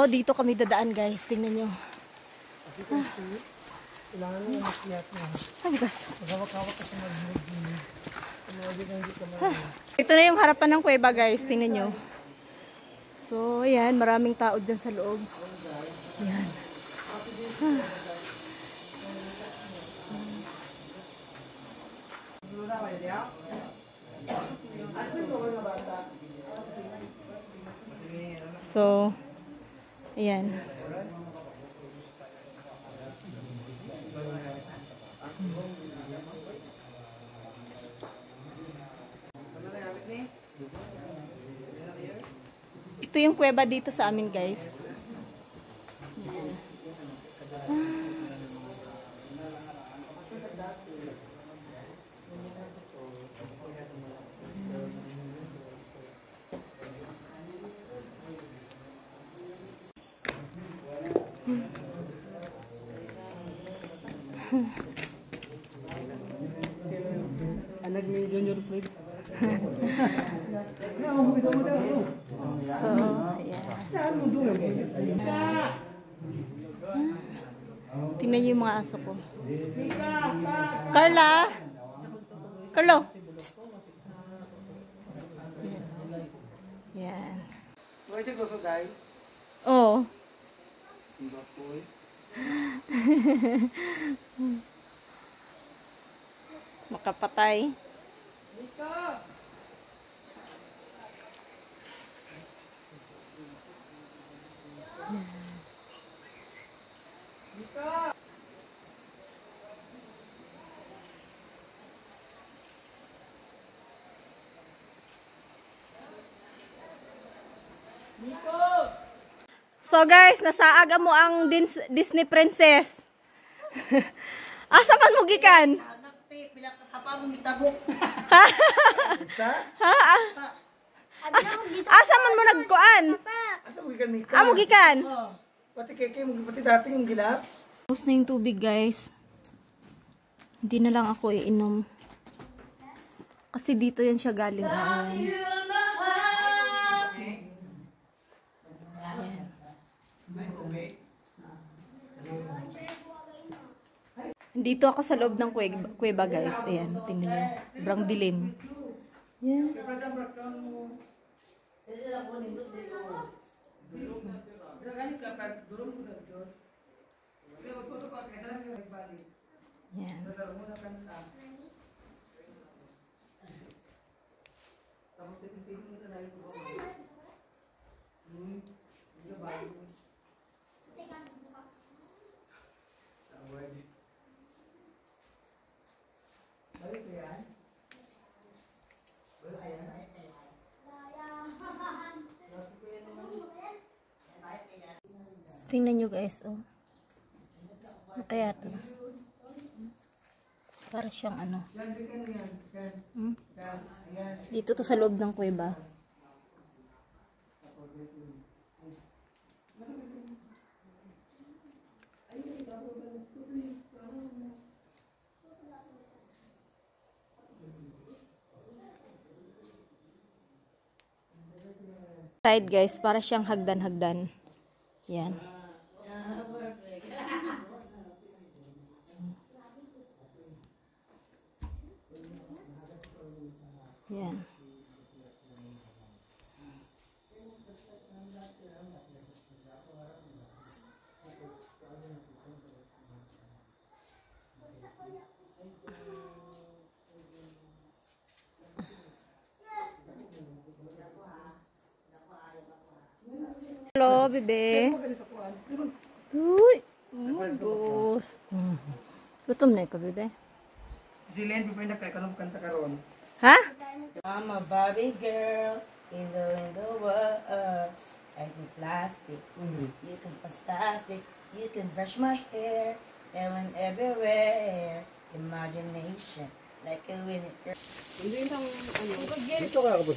So, dito kami dadaan guys. Tingnan nyo. Kailangan mo yung makiat mo. Ay, gas. Magawak-hawak kasi mag-mag-mag. Ito na yung harapan ng kuweba guys. Tingnan nyo. So, ayan. Maraming tao dyan sa loob. Ayan. So, ayan. Ito yung kuweba dito sa amin, guys. Anak ni Junior Fred. So, ayan. Tingnan niyo yung mga aso ko. Carla! Carlo! Psst. Yan. Where to go so guy? Oh. Makapatay. So guys, nasaaga mo ang Disney Princess. Asa man mo gikan? Asa man mo nagkuan? Asa mo gikan Mika? Amo gikan? Pati keke mo pati dating yung gilap. Tapos na yung tubig guys. Hindi na lang ako iinom. Kasi dito yan siya galing. Ayan. Dito ako sa loob ng kuweba guys. Ayan, tingnan niyo. Sobrang dilim. Yan. Yan. Tingnan nyo guys, oh. Kaya to. Para siyang ano. Dito to sa loob ng kuweba. Side guys, para siyang hagdan-hagdan. Yan. Yan. Hello, bebe. Uy, Gus. Gutom na ikaw, bebe. Zillian, before na kaya kanong kanta karon. Ha? I'm a Barbie girl in the world. I do plastic. You can fantastic. You can brush my hair. And when everywhere. Imagination. Like a winning girl. Dito ka ako po.